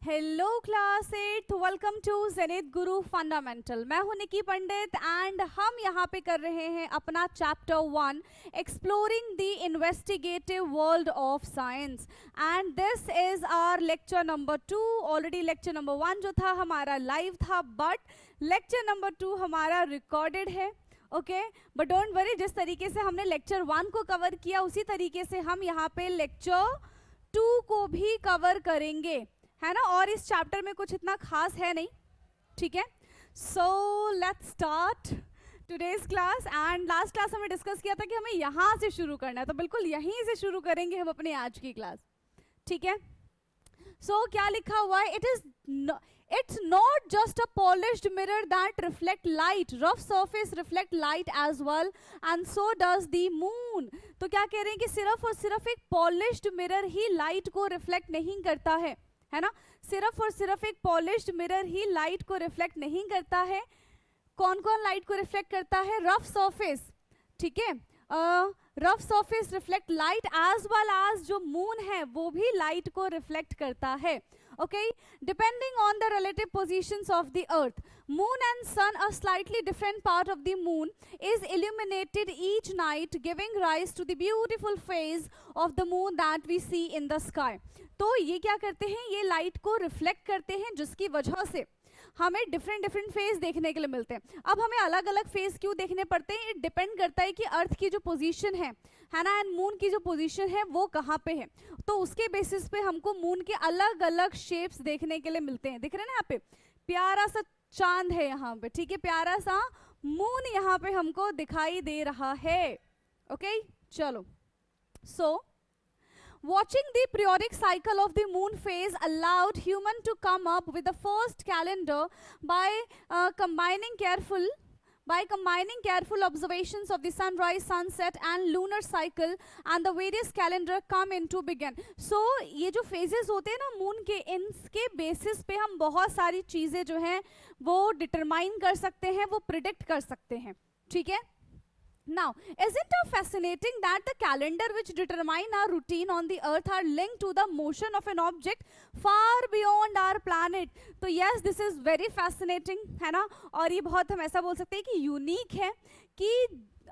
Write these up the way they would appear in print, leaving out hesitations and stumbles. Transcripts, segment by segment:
Hello class 8, welcome to Zenith Guru fundamental. मैं हूं निकी पंडित and हम यहाँ पे कर रहे हैं अपना chapter 1 exploring the investigative world of science and this is our lecture number 2। Already lecture number 1 जो था हमारा लाइव था, बट लेक्चर नंबर 2 हमारा रिकॉर्डेड है। ओके, बट डोंट वरी, जिस तरीके से हमने लेक्चर 1 को कवर किया उसी तरीके से हम यहाँ पे लेक्चर 2 को भी कवर करेंगे, है ना। और इस चैप्टर में कुछ इतना खास है नहीं, ठीक है। So let's start today's class. And last class हमने डिस्कस किया था कि हमें यहाँ से शुरू करना है, तो बिल्कुल यहीं से शुरू करेंगे हम अपनी आज की क्लास, ठीक है। सो क्या लिखा हुआ है? It's not just a polished mirror that reflect light. Rough surface reflect light as well, and so does the moon. तो क्या कह रहे हैं कि सिर्फ और सिर्फ एक पॉलिश्ड मिरर ही लाइट को रिफ्लेक्ट नहीं करता है ना। सिर्फ और सिर्फ एक पॉलिश्ड मिरर ही लाइट को रिफ्लेक्ट नहीं करता है। कौन कौन लाइट को रिफ्लेक्ट करता है? रफ सरफेस, ठीक है। Rough surface reflect light as well as जो मून है वो भी लाइट को रिफ्लेक्ट करता है। Okay, depending on the relative positions of the earth, moon and sun, a slightly different part of the moon is illuminated each night, giving rise to the beautiful phase of the moon that we see in the sky. तो ये क्या करते हैं? ये light को reflect करते हैं, जिसकी वजह से हमें डिफरेंट डिफरेंट फेज देखने के लिए मिलते हैं। अब हमें अलग अलग फेज क्यों देखने पड़ते हैं? इट डिपेंड करता है कि अर्थ की जो पोजीशन है ना, एंड मून की जो पोजीशन है वो कहाँ पे है। तो उसके बेसिस पे हमको मून के अलग अलग शेप्स देखने के लिए मिलते हैं। दिख रहे हैं ना यहाँ पे प्यारा सा चांद है यहाँ पे, ठीक है, प्यारा सा मून यहाँ पे हमको दिखाई दे रहा है। ओके, चलो। सो watching the periodic cycle of the moon phase allowed human to come up with the first calendar by combining careful observations of the sunrise, sunset and lunar cycle, and the various calendar come into began. So ये जो phases होते हैं ना moon के, इनके basis पे हम बहुत सारी चीजें जो हैं वो डिटरमाइन कर सकते हैं, वो प्रिडिक्ट कर सकते हैं, ठीक है। Now, isn't it fascinating that the calendar which determine our routine on the earth are linked to the motion of an object far beyond our planet? तो yes, this is very fascinating, है ना। और ये बहुत हम ऐसा बोल सकते हैं कि यूनिक है कि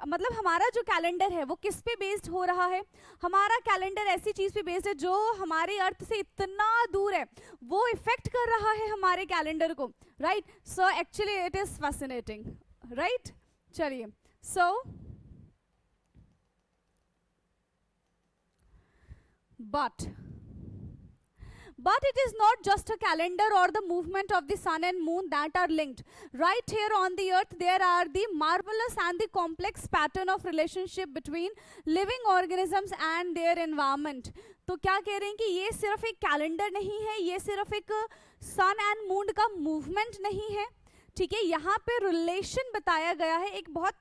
मतलब हमारा जो कैलेंडर है वो किस पे बेस्ड हो रहा है? हमारा कैलेंडर ऐसी चीज पे बेस्ड है जो हमारे अर्थ से इतना दूर है, वो इफेक्ट कर रहा है हमारे कैलेंडर को, right. So actually it is fascinating, right. चलिए, सो But it is not just a calendar or the movement of the sun and moon that are linked. Right here on the earth there are the marvelous and the complex pattern of relationship between living organisms and their environment. तो क्या कह रहे हैं कि ये सिर्फ एक calendar नहीं है, ये सिर्फ एक सन एंड मून का मूवमेंट नहीं है, ठीक है। यहाँ पे रिलेशन बताया गया है, एक बहुत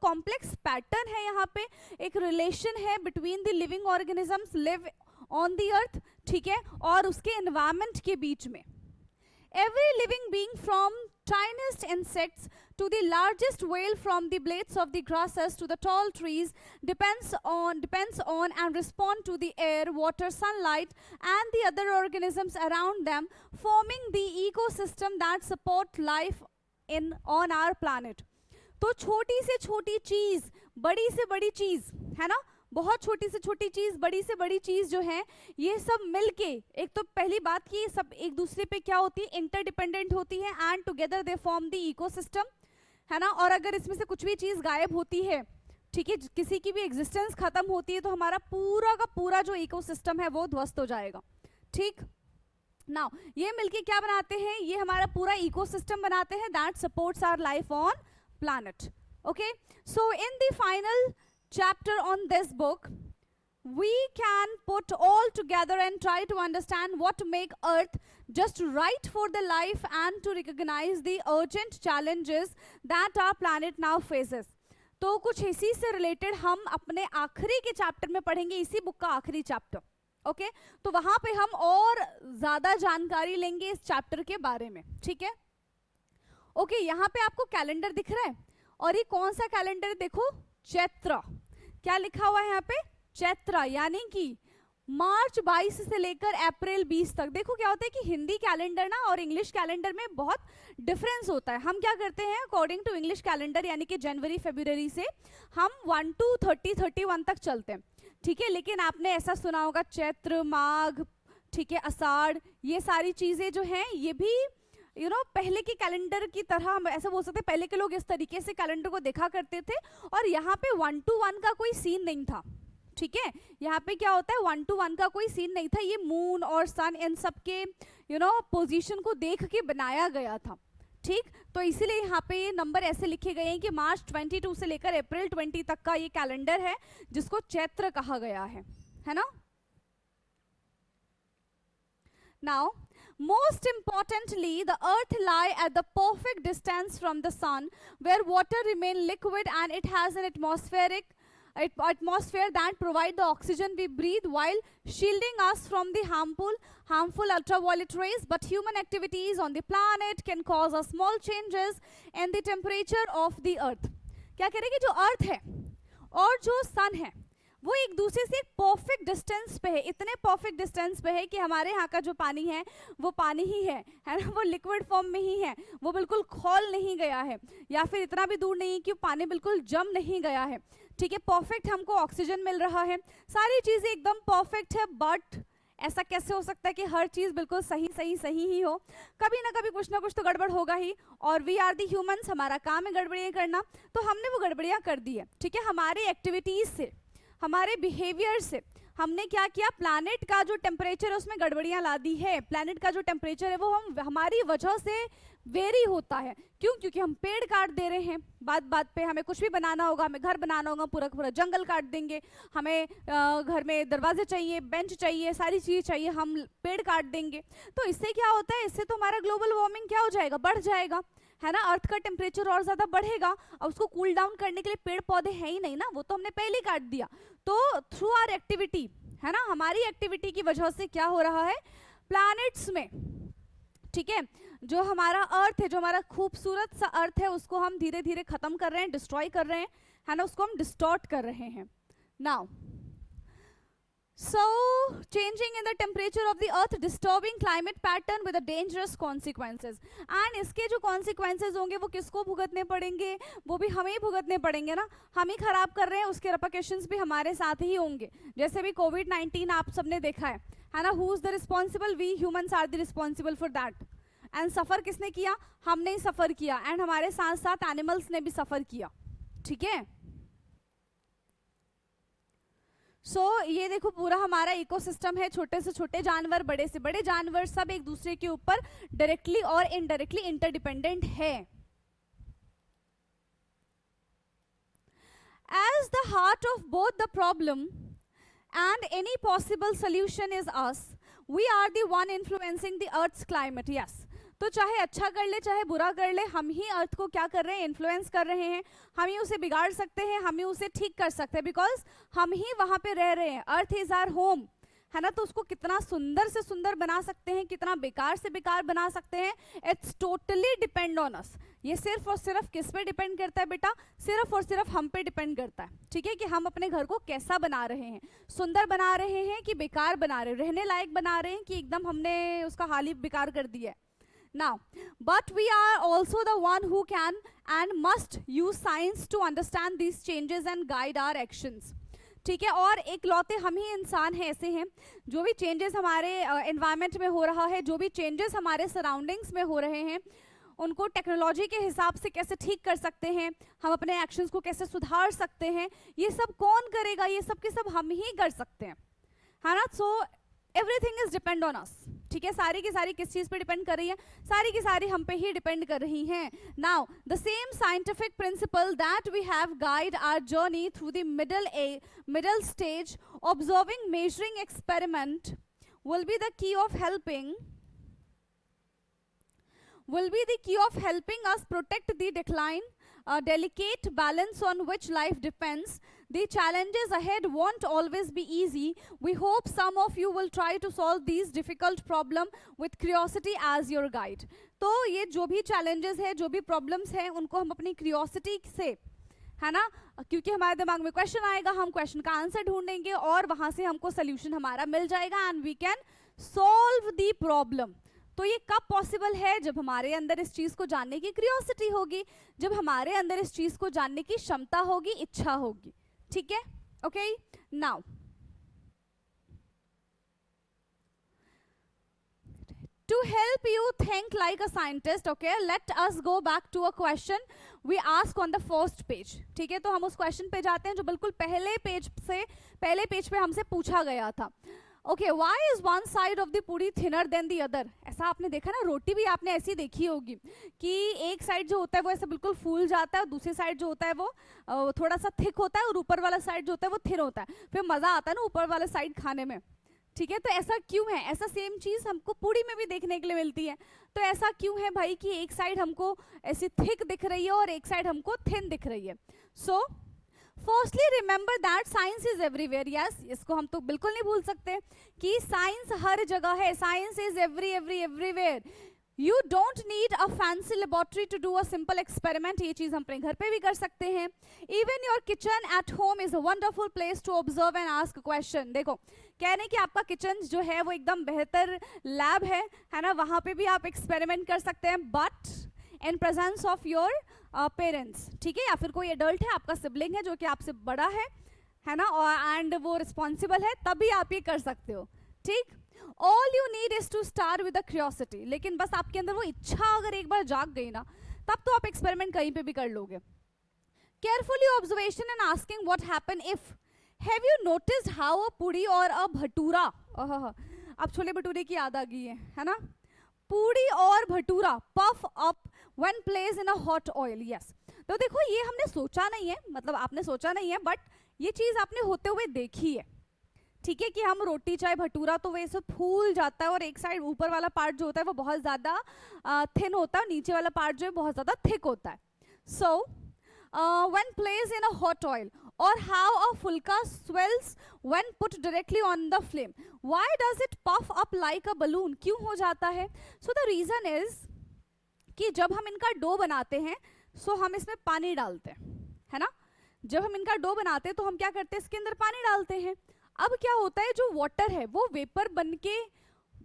कॉम्प्लेक्स पैटर्न है, यहाँ पे एक रिलेशन है between the living organisms live on the earth, ठीक है, और उसके एनवायरमेंट के बीच में। Every living being from tiniest insects to the largest whale, from the blades of the grasses to the tall trees, depends on and respond to the air, water, sunlight and the other organisms around them, forming the ecosystem that support life on our planet. तो छोटी से छोटी चीज, बड़ी से बड़ी चीज, है ना, बहुत छोटी से छोटी चीज, बड़ी से बड़ी चीज जो है, ये सब मिलके, एक तो पहली बात कि सब एक दूसरे पे क्या होती है, इंटरडिपेंडेंट होती है, and together they form the ecosystem, है ना। और अगर इसमें से कुछ भी चीज गायब होती है, ठीक है, किसी की भी एग्जिस्टेंस खत्म होती है, तो हमारा पूरा का पूरा जो इकोसिस्टम है वो ध्वस्त हो जाएगा, ठीक। नाउ ये मिलके क्या बनाते हैं? ये हमारा पूरा इकोसिस्टम बनाते हैं that supports our life on planet. Okay, so in the final chapter on this book we can put all together and try to understand what make earth just right for the life and to recognize the urgent challenges that our planet now faces. तो कुछ इसी से related हम अपने आखिरी के chapter में पढ़ेंगे, इसी बुक का आखिरी चैप्टर, ओके। तो वहां पे हम और ज्यादा जानकारी लेंगे इस चैप्टर के बारे में, ठीक है। ओके, यहाँ पे आपको कैलेंडर दिख रहा है, और ये कौन सा कैलेंडर है? देखो, चैत्र। क्या लिखा हुआ है यहाँ पे? चैत्र, यानी कि मार्च 22 से लेकर अप्रैल 20 तक। देखो क्या होता है कि हिंदी कैलेंडर ना और इंग्लिश कैलेंडर में बहुत डिफरेंस होता है। हम क्या करते हैं, अकॉर्डिंग टू इंग्लिश कैलेंडर यानी कि जनवरी फरवरी से हम 1 to 31 तक चलते हैं, ठीक है। लेकिन आपने ऐसा सुना होगा चैत्र, माघ, ठीक है, आषाढ़, ये सारी चीजें जो हैं ये भी पहले के कैलेंडर की तरह हम ऐसा बोल सकते हैं, पहले के लोग इस तरीके से कैलेंडर को देखा करते थे। और यहाँ पे 1 to 1 का कोई सीन नहीं था, ठीक है। यहाँ पे क्या होता है, 1 to 1 का कोई सीन नहीं था, ये मून और सन इन सब के पोजीशन को देख के बनाया गया था, ठीक। तो इसीलिए यहाँ पे ये नंबर ऐसे लिखे गए हैं कि मार्च 22 से लेकर अप्रैल 20 तक का ये कैलेंडर है जिसको चैत्र कहा गया है ना। Now most importantly, the earth lie at the perfect distance from the sun where water remain liquid and it has an atmosphere that provide the oxygen we breathe while shielding us from the harmful ultraviolet rays. But human activities on the planet can cause a small changes in the temperature of the earth. क्या कह रहे हैं कि जो अर्थ है और जो सन है वो एक दूसरे से एक परफेक्ट डिस्टेंस पे है, इतने परफेक्ट डिस्टेंस पे है कि हमारे यहाँ का जो पानी है वो पानी ही है ना, वो लिक्विड फॉर्म में ही है, वो बिल्कुल खौल नहीं गया है या फिर इतना भी दूर नहीं कि पानी बिल्कुल जम नहीं गया है, ठीक है। परफेक्ट हमको ऑक्सीजन मिल रहा है, सारी चीजें एकदम परफेक्ट है। बट ऐसा कैसे हो सकता है कि हर चीज बिल्कुल सही ही हो, कभी ना कभी कुछ ना कुछ तो गड़बड़ होगा ही। और वी आर दी ह्यूमंस, हमारा काम है गड़बड़ियाँ करना, तो हमने वो गड़बड़ियाँ कर दी है, ठीक है। हमारे एक्टिविटीज से, हमारे बिहेवियर से हमने क्या किया, प्लैनेट का जो टेम्परेचर है उसमें गड़बड़ियाँ ला दी है। प्लैनेट का जो टेम्परेचर है वो हमारी वजह से वेरी होता है। क्यों? क्योंकि हम पेड़ काट दे रहे हैं, बात पे हमें कुछ भी बनाना होगा, हमें घर बनाना होगा, पूरा पूरा जंगल काट देंगे, हमें घर में दरवाजे चाहिए, बेंच चाहिए, सारी चीज़ चाहिए, हम पेड़ काट देंगे। तो इससे क्या होता है, इससे तो हमारा ग्लोबल वार्मिंग क्या हो जाएगा, बढ़ जाएगा, है ना। अर्थ का टेम्परेचर और ज़्यादा बढ़ेगा। अब उसको कूल डाउन करने के लिए पेड़ पौधे हैं ही नहीं ना, वो तो हमने पहले काट दिया। तो थ्रू आवर एक्टिविटी, है ना, हमारी एक्टिविटी की वजह से क्या हो रहा है प्लैनेट्स में, ठीक है, जो हमारा अर्थ है, जो हमारा खूबसूरत सा अर्थ है, उसको हम धीरे धीरे खत्म कर रहे हैं, डिस्ट्रॉय कर रहे हैं, है ना, उसको हम डिस्टॉर्ट कर रहे हैं। Now so changing in the temperature of the earth disturbing climate pattern with a dangerous consequences and इसके जो consequences होंगे वो किसको भुगतने पड़ेंगे, वो भी हमें ही भुगतने पड़ेंगे ना, हम ही खराब कर रहे हैं, उसके repercussions भी हमारे साथ ही होंगे। जैसे भी कोविड-19 आप सबने देखा है ना, who is the responsible, we humans are the responsible for that and सफ़र किसने किया, हमने ही सफ़र किया and हमारे साथ साथ एनिमल्स ने भी सफ़र किया, ठीक है। ये देखो पूरा हमारा इकोसिस्टम है, छोटे से छोटे जानवर, बड़े से बड़े जानवर, सब एक दूसरे के ऊपर डायरेक्टली और इनडायरेक्टली इंटरडिपेंडेंट है। As the heart of both the problem and any possible solution is us, we are the one influencing the earth's climate. Yes. तो चाहे अच्छा कर ले चाहे बुरा कर ले, हम ही अर्थ को क्या कर रहे हैं, इन्फ्लुएंस कर रहे हैं, हम ही उसे बिगाड़ सकते हैं, हम ही उसे ठीक कर सकते हैं, बिकॉज हम ही वहाँ पे रह रहे हैं। अर्थ इज आवर होम, है ना, तो उसको कितना सुंदर से सुंदर बना सकते हैं, कितना बेकार से बेकार बना सकते हैं, it's totally depend on us. ये सिर्फ और सिर्फ किस पे डिपेंड करता है बेटा, सिर्फ और सिर्फ हम पे डिपेंड करता है, ठीक है, कि हम अपने घर को कैसा बना रहे हैं, सुंदर बना रहे हैं कि बेकार बना रहे हैं, रहने लायक बना रहे हैं कि एकदम हमने उसका हाल ही बेकार कर दिया है। Now, but we are also the one who can and must use science to understand these changes and guide our actions. ठीक है, और एक लौते हम ही इंसान हैं, ऐसे हैं जो भी चेंजेस हमारे एनवायरनमेंट में हो रहा है, जो भी चेंजेस हमारे सराउंडिंग्स में हो रहे हैं, उनको टेक्नोलॉजी के हिसाब से कैसे ठीक कर सकते हैं, हम अपने एक्शंस को कैसे सुधार सकते हैं, ये सब कौन करेगा, ये सब के सब हम ही कर सकते हैं, है ना। So everything is depend on us, ठीक है, सारी की सारी किस चीज पे डिपेंड कर रही है, सारी की सारी हम पे ही डिपेंड कर रही हैं। Now the same scientific principle that we have guide our journey through the middle stage observing measuring experiment will be the key of helping us protect the decline, a delicate balance on which life depends. The challenges ahead won't always be easy. We hope some of you will try to solve these difficult problem with curiosity as your guide. तो ये जो भी challenges है, जो भी problems हैं, उनको हम अपनी curiosity से, है ना, क्योंकि हमारे दिमाग में क्वेश्चन आएगा, हम क्वेश्चन का आंसर ढूंढेंगे और वहां से हमको सोल्यूशन हमारा मिल जाएगा and we can solve the problem. तो ये कब पॉसिबल है? जब हमारे अंदर इस चीज को जानने की क्यूरियोसिटी होगी, जब हमारे अंदर इस चीज को जानने की क्षमता होगी, इच्छा होगी। ठीक है, okay. Now to help you think like a scientist, okay, let us go back to a question we ask on the first page। ठीक है, तो हम उस क्वेश्चन पे जाते हैं जो बिल्कुल पहले पेज पे हमसे पूछा गया था। Okay, why is one side of the पूरी थिनर देन द अदर? ऐसा आपने देखा ना, रोटी भी आपने ऐसी देखी होगी कि एक साइड जो होता है वो ऐसे बिल्कुल फूल जाता है और दूसरी साइड जो होता है वो थोड़ा सा थिक होता है और ऊपर वाला साइड जो होता है वो थिन होता है, फिर मजा आता है ना ऊपर वाला साइड खाने में। ठीक है, तो ऐसा क्यों है? ऐसा सेम चीज हमको पूरी में भी देखने के लिए मिलती है। तो ऐसा क्यों है भाई कि एक साइड हमको ऐसी थिक दिख रही है और एक साइड हमको थिन दिख रही है? So firstly remember that science is everywhere. Yes, इसको हम तो बिल्कुल नहीं भूल सकते कि साइंस हर जगह है। Science is everywhere. You don't need a fancy laboratory to do a simple experiment. ये चीज हम अपने घर पे भी कर सकते हैं। Even your kitchen at home is a wonderful place to observe and ask question. देखो, कह रहे हैं कि आपका किचन जो है वो एकदम बेहतर लैब है ना, वहां पे भी आप एक्सपेरिमेंट कर सकते हैं, but in presence of your parents. ठीक है, या फिर कोई एडल्ट है, आपका सिबलिंग है जो कि आपसे बड़ा है ना, और एंड वो रिस्पॉन्सिबल है, तभी आप ये कर सकते हो। ठीक, all you need is to start with a curiosity. लेकिन बस आपके अंदर वो इच्छा अगर एक बार जाग गई ना, तब तो आप एक्सपेरिमेंट कहीं पे भी कर लोगे। Carefully observation and asking what happen if. Have you noticed how a puri और अ भटूरा, अब छोले भटूरे की याद आ गई है ना, पूड़ी और bhatura puff up when placed in a hot oil. Yes, तो देखो ये हमने सोचा नहीं है, मतलब आपने सोचा नहीं है, बट ये चीज आपने होते हुए देखी है। ठीक है, कि हम रोटी चाहे भटूरा तो वैसे फूल जाता है और एक साइड ऊपर वाला पार्ट जो होता है वो बहुत ज्यादा थिन होता है, नीचे वाला पार्ट जो है बहुत ज्यादा थिक होता है। So when placed in a hot oil, और हाउ अ फुल्का swells when put directly on the flame. Why does it puff up like a balloon? क्यों हो जाता है? सो द रीजन इज कि जब हम इनका डो बनाते हैं, सो हम इसमें पानी डालते हैं, है ना। जब हम इनका डो बनाते हैं तो हम क्या करते हैं, इसके अंदर पानी डालते हैं। अब क्या होता है, जो वाटर है वो वेपर बन के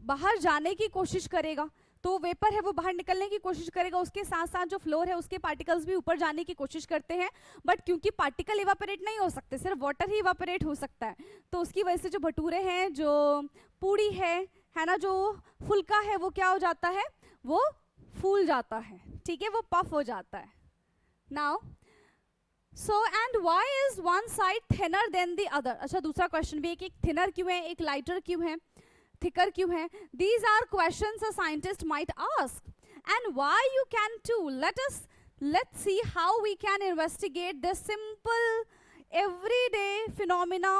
बाहर जाने की कोशिश करेगा, तो वेपर है वो बाहर निकलने की कोशिश करेगा, उसके साथ साथ जो फ्लोर है उसके पार्टिकल्स भी ऊपर जाने की कोशिश करते हैं, बट क्योंकि पार्टिकल इवापोरेट नहीं हो सकते, सिर्फ वाटर ही इवापोरेट हो सकता है, तो उसकी वजह से जो भटूरे हैं, जो पूड़ी है ना, जो फुल्का है, वो क्या हो जाता है, वो फूल जाता है। ठीक है, वो पफ हो जाता है। Now so and why is one side thinner than the other? अच्छा, दूसरा क्वेश्चन भी है कि एक थिनर क्यों है, एक लाइटर क्यों है, थिकर क्यों है? These are questions a scientist might ask and why you can too. Let's see how we can investigate this simple everyday phenomena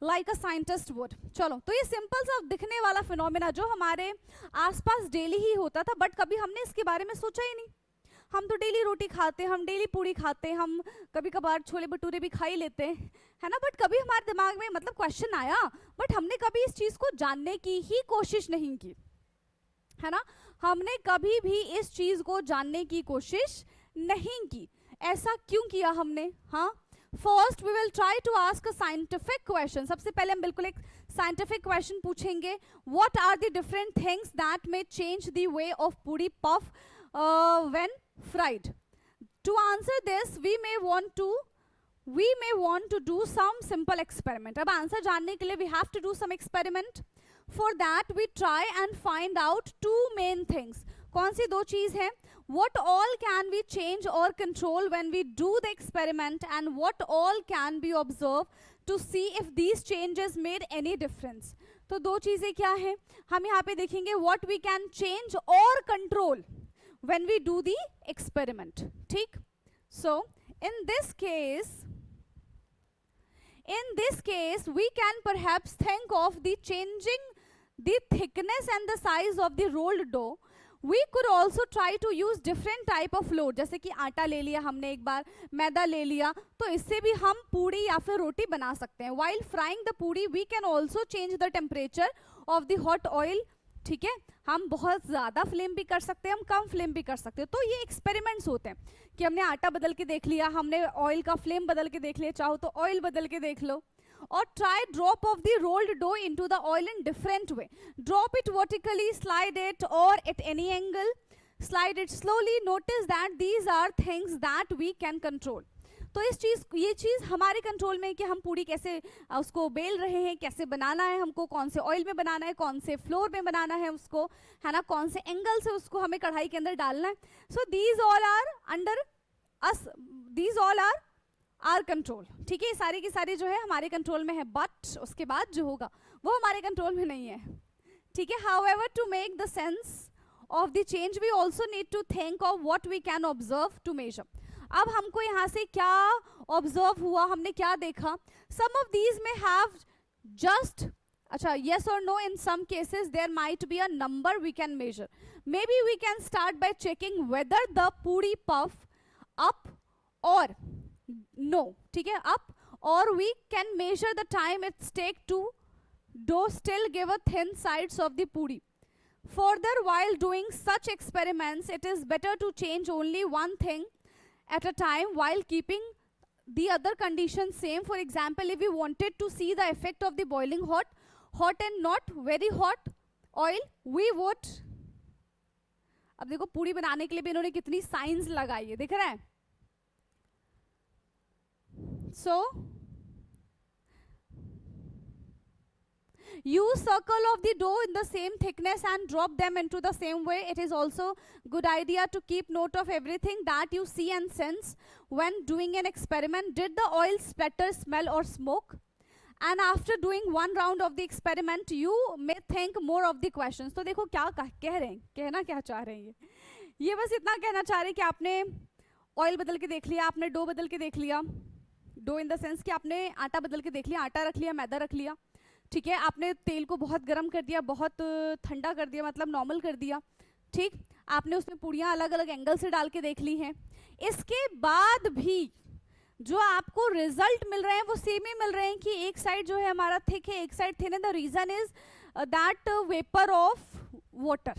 like a scientist would. चलो, तो ये सिंपल सा दिखने वाला फिनोमिना जो हमारे आसपास डेली ही होता था, बट कभी हमने इसके बारे में सोचा ही नहीं। हम तो डेली रोटी खाते, हम डेली पूड़ी खाते, हम कभी कभार छोले भटूरे भी खा ही लेते हैं, है ना, बट कभी हमारे दिमाग में मतलब क्वेश्चन आया, बट हमने कभी इस चीज को जानने की ही कोशिश नहीं की, है ना। हमने कभी भी इस चीज को जानने की कोशिश नहीं की। ऐसा क्यों किया हमने? हाँ, first we will try to ask a scientific question. सबसे पहले हम बिल्कुल एक साइंटिफिक क्वेश्चन पूछेंगे। What are the different things that may change the way of puri puff when fried? To answer this we may want to do some simple experiment. अब answer जानने के लिए we have to do some experiment. For that we try and find out two main things. कौन सी दो चीज है? What all can we change or control when we do the experiment, and what all can be observed to see if these changes made any difference. तो दो चीजें क्या है, हम यहाँ पे देखेंगे what we can change or control when we do the experiment. ठीक, so in this case we can perhaps think of the changing the thickness and the size of the rolled dough. We could also try to use different type of flour, जैसे कि आटा ले लिया हमने एक बार, मैदा ले लिया, तो इससे भी हम पूड़ी या फिर रोटी बना सकते हैं. While frying the puri we can also change the temperature of the hot oil ठीक है, हम बहुत ज़्यादा फ्लेम भी कर सकते हैं, हम कम फ्लेम भी कर सकते हैं। तो ये एक्सपेरिमेंट्स होते हैं कि हमने आटा बदल के देख लिया, हमने ऑयल का फ्लेम बदल के देख लिया, चाहो तो ऑयल बदल के देख लो। और try drop of the rolled dough into the oil in different way, drop it vertically, slide it और at any angle, slide it slowly, notice that these are things that we can control. तो ये चीज़ हमारे control में है कि हम पूरी कैसे उसको बेल रहे हैं, कैसे बनाना है हमको, कौन से ऑयल में बनाना है, कौन से फ्लोर में बनाना है उसको, है ना, कौन से एंगल से उसको हमें कढ़ाई के अंदर डालना है। So these all are under us, these all are are control. ठीक है, ये सारी की सारी जो है हमारे कंट्रोल में है, बट उसके बाद जो होगा वो हमारे कंट्रोल में नहीं है। ठीक है, however to make the sense of the change we also need to think of what we can observe to measure. अब हमको यहाँ से क्या ऑब्जर्व हुआ, हमने क्या देखा, सम ऑफ दीज में हैव जस्ट, अच्छा, yes or no, in some cases there might be a number we can measure. Maybe we can start by checking whether the puri puff up or no, ठीक है, up, or we can measure the time it's take to dough still give a thin sides of the puri. Further, while doing such experiments, it is better to change only one thing at a time while keeping the other conditions same. For example, if we wanted to see the effect of the boiling hot and not very hot oil, we would, अब देखो पूरी बनाने के लिए भी इन्होंने कितनी science लगाई है, दिख रहा है। So use circle of the dough in the same thickness and drop them into the same way. It is also good idea to keep note of everything that you see and sense when doing an experiment. Did the oil splatter, smell or smoke? And after doing one round of the experiment, you may think more of the questions. तो देखो क्या कह रहे हैं, कहना क्या चाह रहे हैं, ये बस इतना कहना चाह रहे हैं कि आपने ऑयल बदल के देख लिया, आपने डो बदल के देख लिया, डो इन द सेंस कि आपने आटा बदल के देख लिया, आटा रख लिया, मैदा रख लिया, ठीक है, आपने तेल को बहुत गर्म कर दिया, बहुत ठंडा कर दिया, मतलब नॉर्मल कर दिया, ठीक, आपने उसमें पूड़ियाँ अलग अलग एंगल से डाल के देख ली हैं। इसके बाद भी जो आपको रिजल्ट मिल रहे हैं वो सेम ही मिल रहे हैं कि एक साइड जो है हमारा थिक है, एक साइड थिन है। The reason is that vapour of water,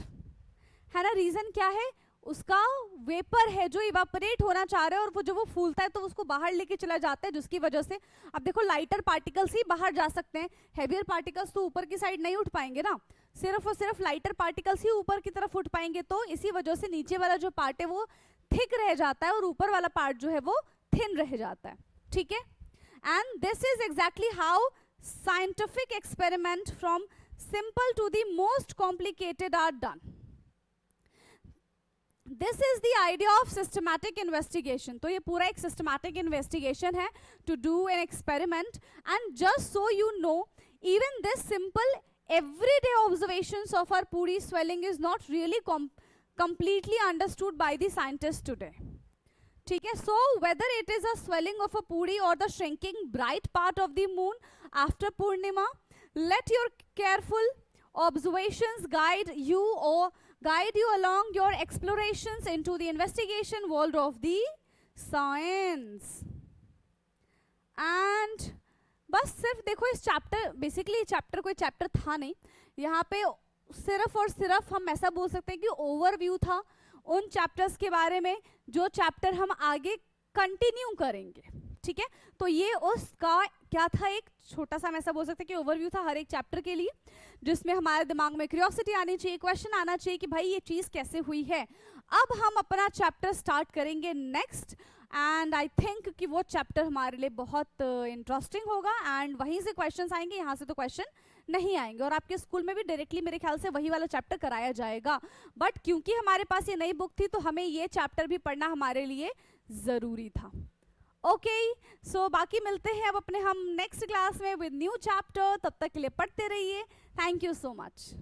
है ना, रीजन क्या है, उसका वेपर है जो इवापोरेट होना चाह रहा है, और वो जो वो फूलता है तो उसको बाहर लेके चला जाता है, जिसकी वजह से अब देखो लाइटर पार्टिकल्स ही बाहर जा सकते हैं, हेवियर पार्टिकल्स तो ऊपर की साइड नहीं उठ पाएंगे ना, सिर्फ और सिर्फ लाइटर पार्टिकल्स ही ऊपर की तरफ उठ पाएंगे। तो इसी वजह से नीचे वाला जो पार्ट है वो थिक रह जाता है और ऊपर वाला पार्ट जो है वो थिन रह जाता है, ठीक है। And this is exactly how scientific experiment from simple to the most complicated are done. This is the idea of systematic investigation. तो ये पूरा एक सिस्टमैटिक इन्वेस्टिगेशन है to do an experiment. And just so you know, even this simple everyday observations of our puri swelling is not really completely understood by the scientists today, ठीक है। So whether it is a swelling of a puri or the shrinking bright part of the moon after Purnima, let your careful observations guide you along your explorations into the investigation world of the science। And बस सिर्फ देखो इस chapter, basically chapter कोई chapter था नहीं, यहाँ पे सिर्फ और सिर्फ हम ऐसा बोल सकते हैं कि ओवरव्यू था उन चैप्टर्स के बारे में जो चैप्टर हम आगे कंटिन्यू करेंगे, ठीक है। तो ये उसका क्या था, एक छोटा सा हम ऐसा बोल सकते हैं कि ओवरव्यू था हर एक चैप्टर के लिए, जिसमें हमारे दिमाग में क्यूरियोसिटी आनी चाहिए, क्वेश्चन आना चाहिए कि भाई ये चीज़ कैसे हुई है। अब हम अपना चैप्टर स्टार्ट करेंगे नेक्स्ट, एंड आई थिंक कि वो चैप्टर हमारे लिए बहुत इंटरेस्टिंग होगा, एंड वहीं से क्वेश्चंस आएंगे, यहाँ से तो क्वेश्चन नहीं आएंगे, और आपके स्कूल में भी डायरेक्टली मेरे ख्याल से वही वाला चैप्टर कराया जाएगा। बट क्योंकि हमारे पास ये नई बुक थी तो हमें ये चैप्टर भी पढ़ना हमारे लिए ज़रूरी था। ओके, सो बाकी मिलते हैं अब अपने हम नेक्स्ट क्लास में विद न्यू चैप्टर। तब तक के लिए पढ़ते रहिए। Thank you so much.